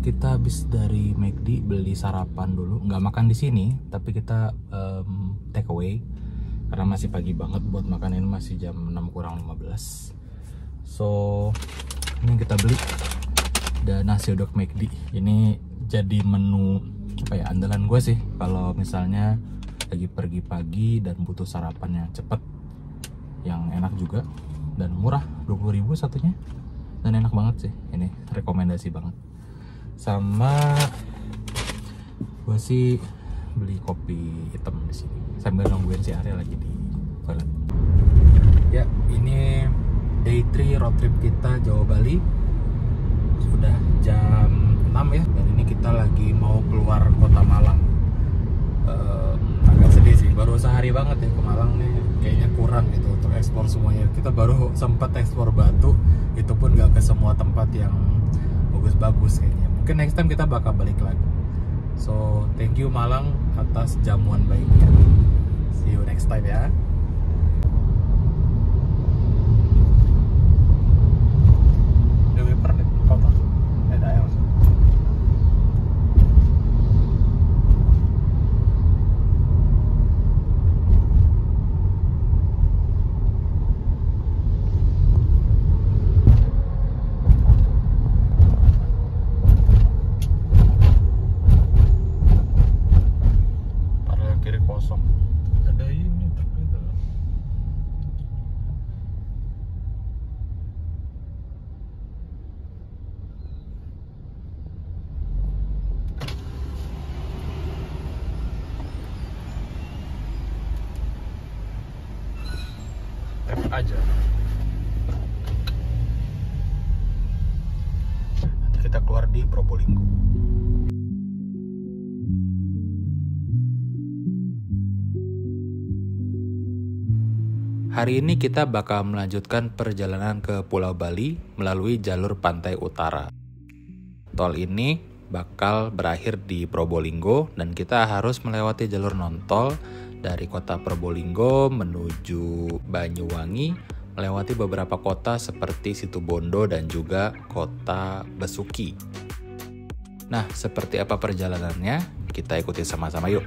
Kita habis dari McD beli sarapan dulu, nggak makan di sini, tapi kita take away karena masih pagi banget buat makan. Ini masih jam 6 kurang 15. So ini kita beli ada nasi uduk McD. Ini jadi menu apa ya, andalan gue sih kalau misalnya lagi pergi pagi dan butuh sarapan yang cepet, yang enak juga dan murah, 20.000 satunya, dan enak banget sih. Ini rekomendasi banget. Sama gue sih beli kopi hitam di sini sambil nungguin si Arya lagi di toilet. Ya, ini day 3 road trip kita Jawa Bali. Sudah jam 6 ya, dan ini kita lagi mau keluar kota Malang. Agak sedih sih, baru sehari banget ya ke Malang nih. Kayaknya kurang gitu untuk ekspor semuanya. Kita baru sempat ekspor Batu, itu pun gak ke semua tempat yang bagus-bagus kayaknya. Mungkin next time kita bakal balik lagi. So thank you Malang atas jamuan baiknya. See you next time ya. The wiper kotor. Ada air. Aja. Kita keluar di Probolinggo. Hari ini kita bakal melanjutkan perjalanan ke Pulau Bali melalui jalur pantai utara. Tol ini bakal berakhir di Probolinggo dan kita harus melewati jalur non-tol dari kota Probolinggo menuju Banyuwangi, melewati beberapa kota seperti Situbondo dan juga kota Besuki. Nah, seperti apa perjalanannya? Kita ikuti sama-sama yuk.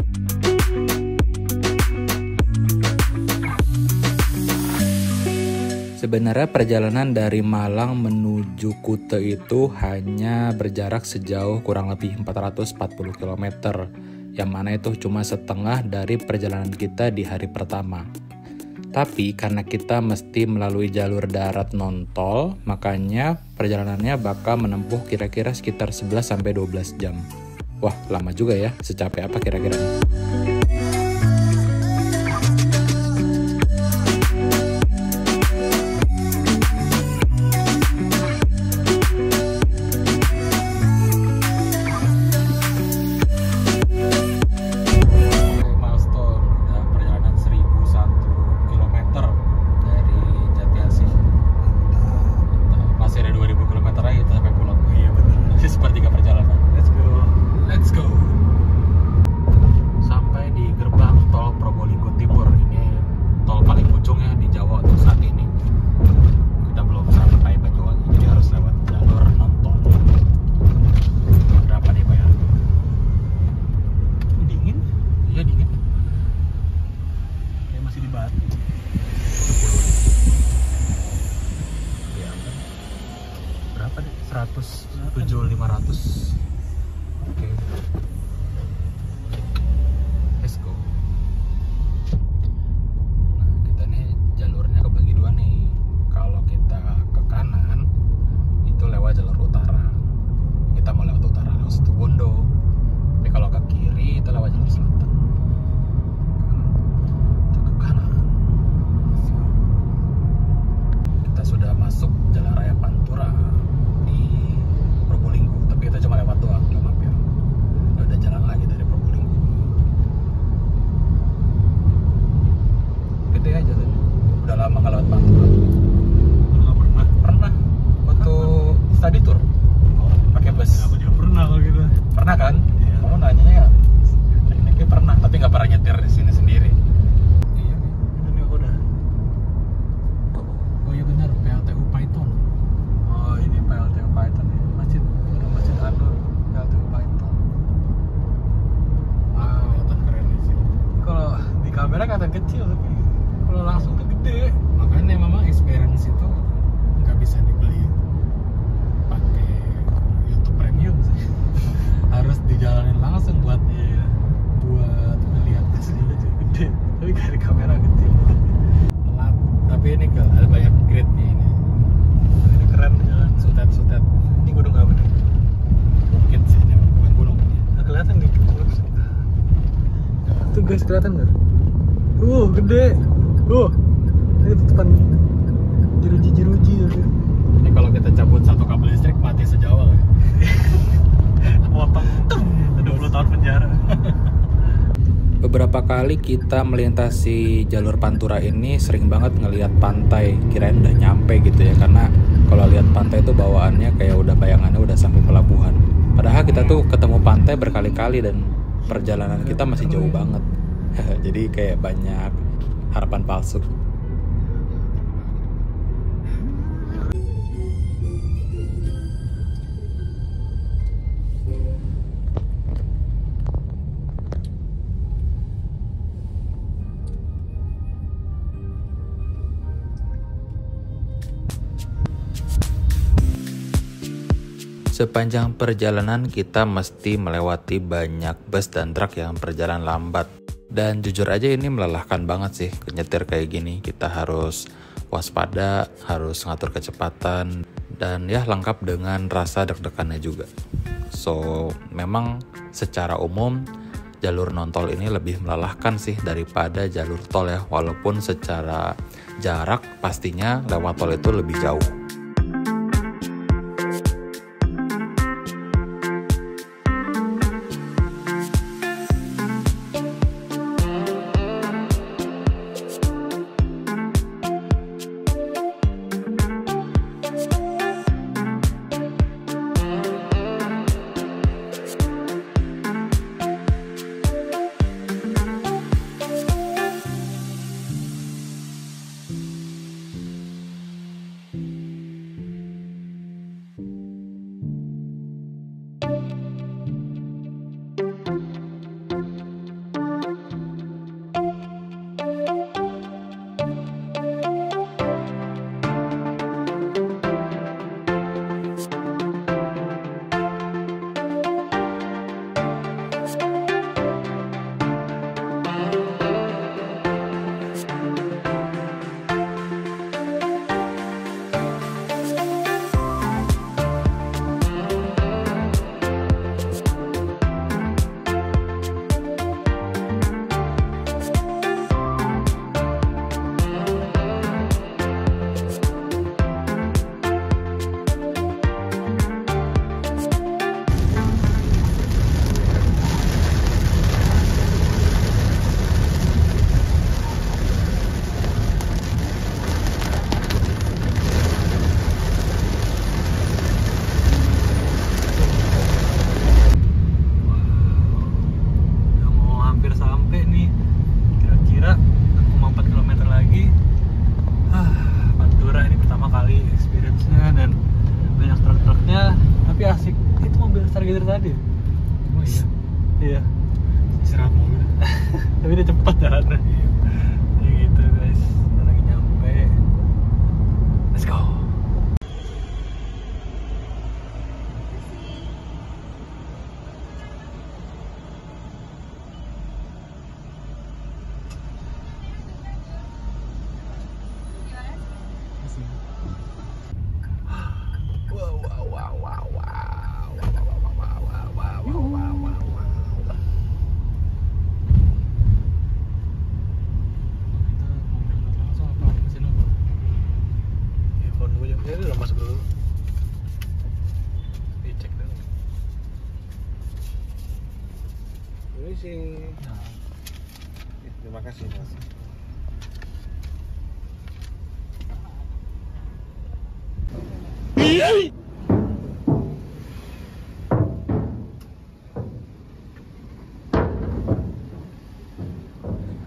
Sebenarnya perjalanan dari Malang menuju Kute itu hanya berjarak sejauh kurang lebih 440 km. Yang mana itu cuma setengah dari perjalanan kita di hari pertama. Tapi karena kita mesti melalui jalur darat non-tol, makanya perjalanannya bakal menempuh kira-kira sekitar 11-12 jam. Wah, lama juga ya. Secapek apa kira-kira? berapa deh? 107.500. Oke. Let's go. Nah, kita nih jalurnya kebagi dua nih. Kalau kita ke kanan study tour. Pakai bus. Aku juga pernah kalau gitu. Pernah kan? Iya. Kamu nanyanya ya tekniknya pernah, tapi nggak pernah nyetir di sini sendiri. Iya, ini aku udah. Oh iya benar, PLTU Python. Oh ini PLTU Python ya. Masjid An-Nur PLTU Python. Wow, kelihatan keren sih. Kalau di kamera kelihatan kecil tapi kalau langsung tuh gede. Makanya memang experience itu nggak bisa dibeli pakai YouTube Premium sih. Harus dijalanin langsung buat melihat aslinya gede. Tapi kayak di kamera kecil. Telat. Tapi ini ada banyak grade-nya ini. Ini keren jalan sutet. Ini gunung apa nih? Bukit sih, ini bukan gunung. Nggak kelihatan nih. Tuh guys, kelihatan nggak? Gede. Ini tutupan jeruji. Ini kalau kita cabut satu kabel listrik mati sejauh ya. Potong 20 tahun penjara. Beberapa kali kita melintasi jalur Pantura ini sering banget ngelihat pantai, kirain udah nyampe gitu ya, karena kalau lihat pantai itu bawaannya kayak udah bayangannya udah sampai pelabuhan. Padahal kita tuh ketemu pantai berkali-kali dan perjalanan kita masih jauh banget. Jadi kayak banyak harapan palsu. Sepanjang perjalanan kita mesti melewati banyak bus dan truk yang berjalan lambat. Dan jujur aja ini melelahkan banget sih nyetir kayak gini. Kita harus waspada, harus ngatur kecepatan, dan ya lengkap dengan rasa deg-degannya juga. So, memang secara umum jalur non-tol ini lebih melelahkan sih daripada jalur tol ya. Walaupun secara jarak pastinya lewat tol itu lebih jauh. tadi. Oh iya. Iya. Istirahat mobil. Tapi dia cepat jalannya. Ya gitu guys. Udah lagi nyampe. Let's go. Ini udah masuk dulu. Dicek dulu. Ini sih. Nah. Terima kasih Mas.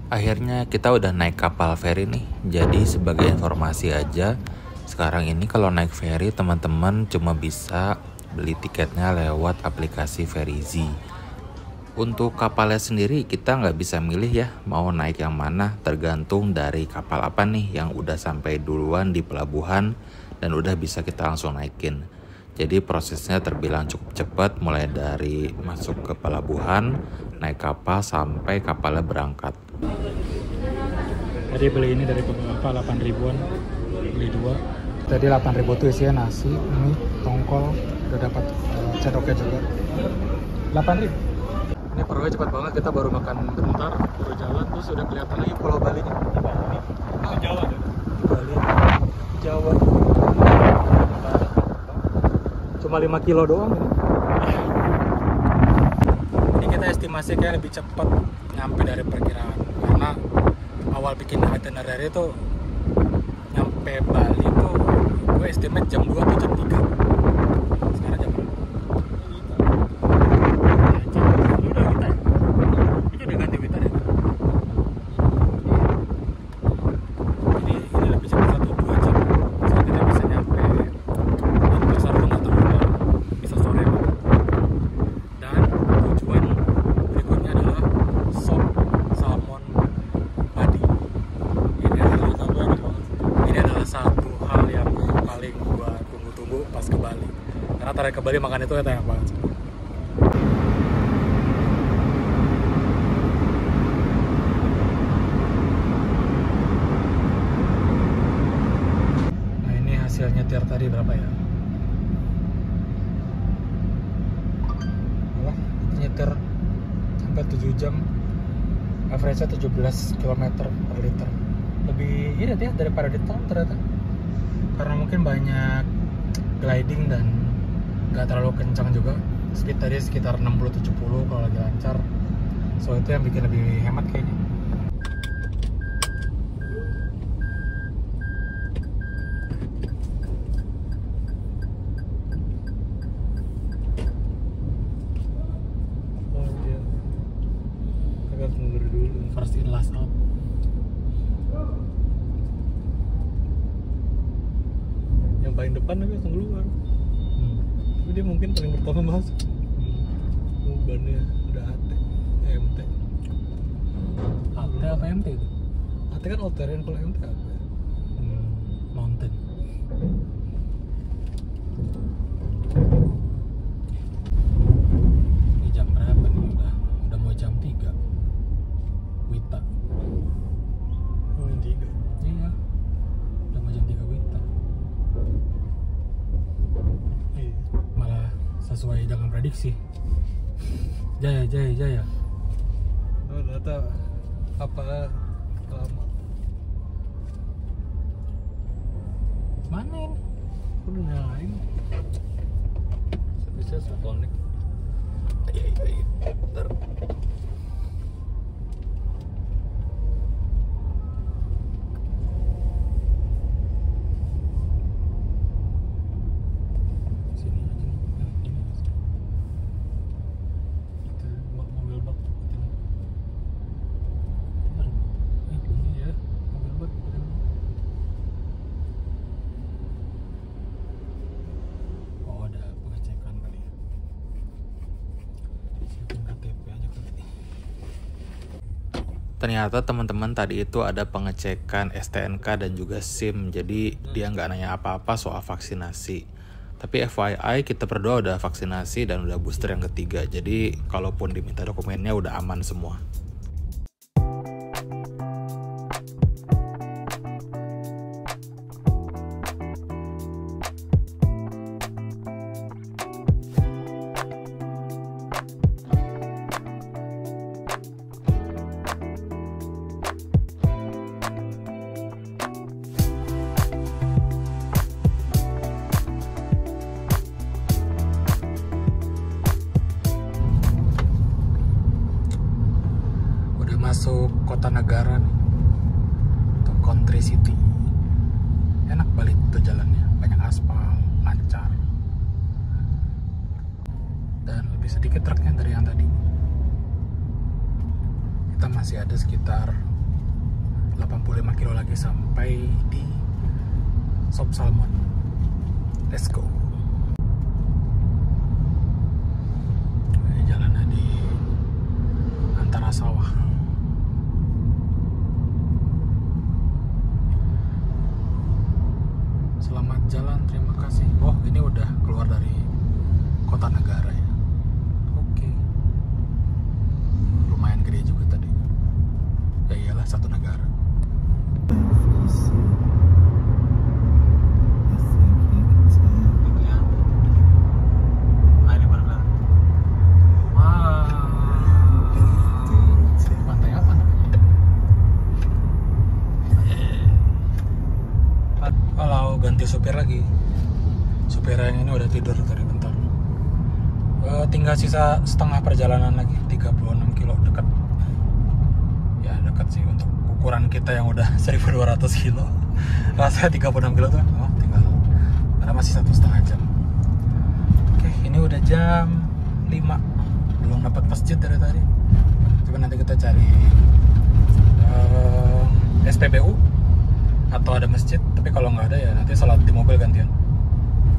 Akhirnya kita udah naik kapal feri nih. Jadi sebagai informasi aja, sekarang ini kalau naik feri teman-teman cuma bisa beli tiketnya lewat aplikasi Ferizi. Untuk kapalnya sendiri kita nggak bisa milih ya mau naik yang mana, tergantung dari kapal apa nih yang udah sampai duluan di pelabuhan dan udah bisa kita langsung naikin. Jadi prosesnya terbilang cukup cepat, mulai dari masuk ke pelabuhan, naik kapal sampai kapalnya berangkat. Tadi beli ini dari beberapa 8 ribuan, beli 2. Tadi 8 ribu tuh isinya nasi, mie, tongkol, udah dapat cendoknya juga. 8 ribu. Ini perutnya cepat banget, kita baru makan bentar, baru jalan, terus udah kelihatan lagi Pulau Balinya. Itu Jawa ya? Bali, Jawa. Cuma 5 kilo doang ini. Ini kita estimasi kayak lebih cepat nyampe dari perkiraan, karena awal bikin itinerary itu nyampe Bali tuh gue estimate jam 2 atau jam 3. Sekarang jam berapa? Itu udah ganti Wita ya? Ini lebih cepat 1-2 jam. So kita bisa nyampe di pasar rumah terbuka bisa sore. Dan tujuan berikutnya adalah sop salmon padi. Ini adalah satu hal yang paling gua tunggu-tunggu pas ke Bali. Karena terakhir ke Bali makan itu enak banget. Nah ini hasil nyetir tadi berapa ya? Wah, nyetir sampai 7 jam. Average-nya 17 km per liter. Lebih irit ya daripada di tol ternyata, karena mungkin banyak gliding dan nggak terlalu kencang juga. Speed tadi sekitar 60-70 kalau lagi lancar, so itu yang bikin lebih hemat kayaknya. Oh dia agak mundur dulu, first in last out. Paling depan tapi langsung keluar. Tapi dia mungkin paling pertama masuk. Bannya udah AT, MT. AT apa MT itu? AT kan all terrain, kalau MT apa? Mountain. Ini jam berapa nih? Udah mau jam 3. Wita. Oh, jam 3. Iya. Udah mau jam 3 Wita. Malah sesuai dengan prediksi. Jaya. Oh, data apa lama? Mana ini? Udah nyalain. Bisa connect. Iya. Bentar. Ternyata teman-teman tadi itu ada pengecekan STNK dan juga SIM, jadi dia nggak nanya apa-apa soal vaksinasi. Tapi FYI kita berdua udah vaksinasi dan udah booster yang ketiga, jadi kalaupun diminta dokumennya udah aman semua. Masuk kota negara nih, atau country city. Enak Bali tuh jalannya, banyak aspal, lancar, dan lebih sedikit truknya dari yang tadi. Kita masih ada sekitar 25 kilo lagi sampai di Sop Salmon. Let's go. Jalannya di antara sawah. Selamat jalan, terima kasih. Oh, ini udah keluar dari kota negara ya. Oke. Lumayan gede juga tadi. Ya iyalah, satu negara. Ganti supir lagi. Supir yang ini udah tidur tadi bentar. Tinggal sisa setengah perjalanan lagi, 36 kilo, dekat. Ya dekat sih untuk ukuran kita yang udah 1200 kilo. Rasanya 36 kilo tuh tinggal. Karena masih 1,5 jam. Oke, ini udah jam 5. Belum dapat masjid dari tadi. Coba nanti kita cari SPBU atau ada masjid, tapi kalau nggak ada ya nanti salat di mobil gantian.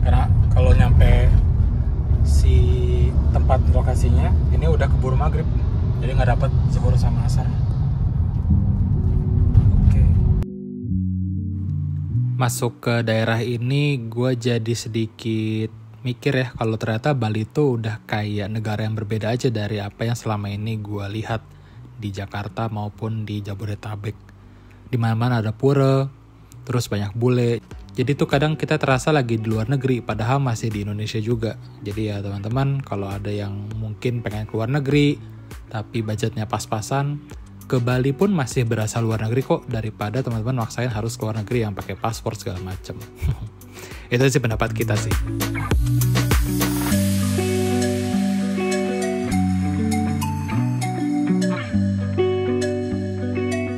Karena kalau nyampe si tempat lokasinya ini udah keburu maghrib, jadi nggak dapat zuhur sama asar. Oke. Masuk ke daerah ini gue jadi sedikit mikir ya, kalau ternyata Bali tuh udah kayak negara yang berbeda aja dari apa yang selama ini gue lihat di Jakarta maupun di Jabodetabek. Di mana-mana ada pura, terus banyak bule. Jadi tuh kadang kita terasa lagi di luar negeri, padahal masih di Indonesia juga. Jadi ya teman-teman, kalau ada yang mungkin pengen keluar negeri, tapi budgetnya pas-pasan, ke Bali pun masih berasa luar negeri kok, daripada teman-teman maksain harus keluar negeri yang pakai paspor segala macem. Itu sih pendapat kita sih.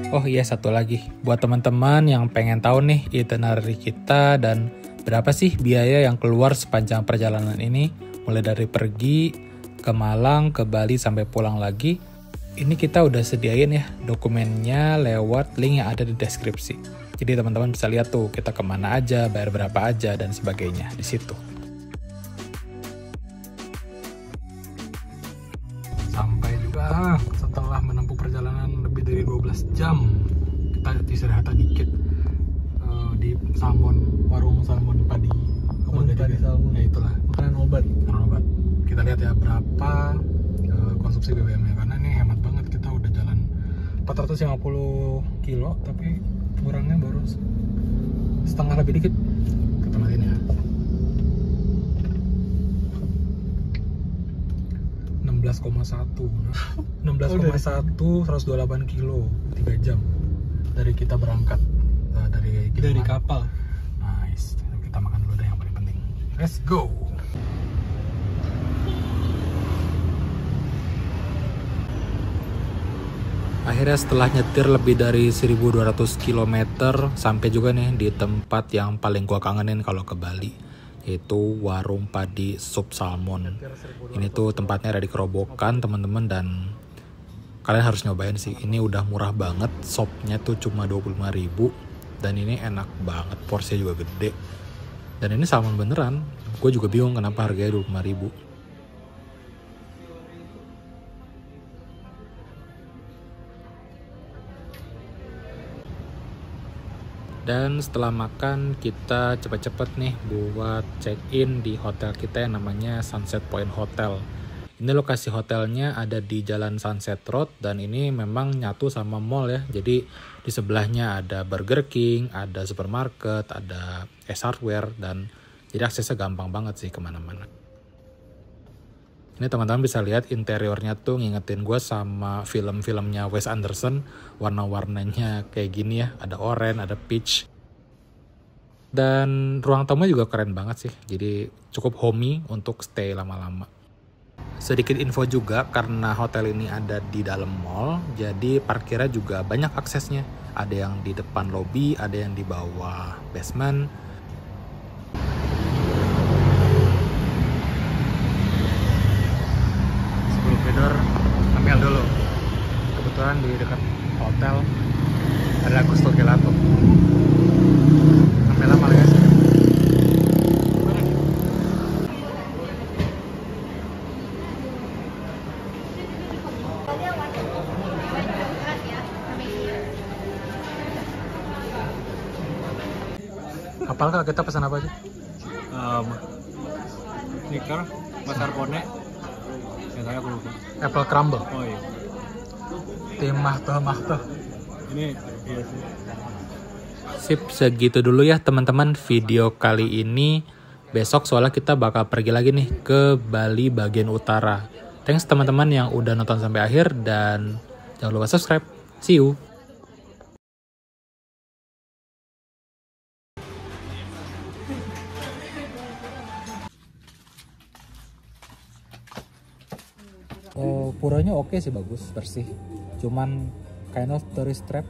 Oh iya, satu lagi. Buat teman-teman yang pengen tahu nih itinerary kita dan berapa sih biaya yang keluar sepanjang perjalanan ini, mulai dari pergi ke Malang, ke Bali, sampai pulang lagi. Ini kita udah sediain ya dokumennya lewat link yang ada di deskripsi. Jadi teman-teman bisa lihat tuh kita kemana aja, bayar berapa aja, dan sebagainya di situ. Sampai juga setelah menempuh perjalanan lebih dari 12 jam, kita istirahat dikit di salmon, warung salmon padi. Padi salmon. Ya itulah. Makanan obat. Kita lihat ya berapa konsumsi BBM-nya, karena ini hemat banget. Kita udah jalan 450 kilo, tapi kurangnya baru setengah lebih dikit. Kita matiin ya. 16,1 128 kilo 3 jam dari kita berangkat dari kapal. Nice. Kita makan dulu deh yang paling penting. Let's go. Akhirnya setelah nyetir lebih dari 1200 km sampai juga nih di tempat yang paling gua kangenin kalau ke Bali, yaitu warung padi Sop Salmon. Ini tuh tempatnya ada di Kerobokan teman-teman, dan kalian harus nyobain sih. Ini udah murah banget, sopnya tuh cuma 25.000 dan ini enak banget, porsinya juga gede. Dan ini salmon beneran, gue juga bingung kenapa harganya 25.000. Dan setelah makan, kita cepet-cepet nih buat check-in di hotel kita yang namanya Sunset Point Hotel. Ini lokasi hotelnya ada di Jalan Sunset Road, dan ini memang nyatu sama mall ya. Jadi di sebelahnya ada Burger King, ada supermarket, ada Ace Hardware, dan jadi aksesnya gampang banget sih kemana-mana. Ini teman-teman bisa lihat interiornya tuh ngingetin gue sama film-filmnya Wes Anderson. Warna-warnanya kayak gini ya, ada oranye, ada peach. Dan ruang tamunya juga keren banget sih, jadi cukup homey untuk stay lama-lama. Sedikit info juga, karena hotel ini ada di dalam mall, jadi parkirnya juga banyak aksesnya. Ada yang di depan lobby, ada yang di bawah basement. Sebelum tidur, ambil dulu. Kebetulan di dekat hotel ada Gusto Apal kak, kita pesan apa aja? Snicker, mascarpone. Ya saya aku lupa. Apple crumble. Oh iya. Timah tuh. Ini iya sih. Sip, segitu dulu ya teman-teman video kali ini. Besok soalnya kita bakal pergi lagi nih ke Bali bagian utara. Thanks teman-teman yang udah nonton sampai akhir dan jangan lupa subscribe. See you. Puranya oke sih, bagus, bersih. Cuman kind of tourist trap.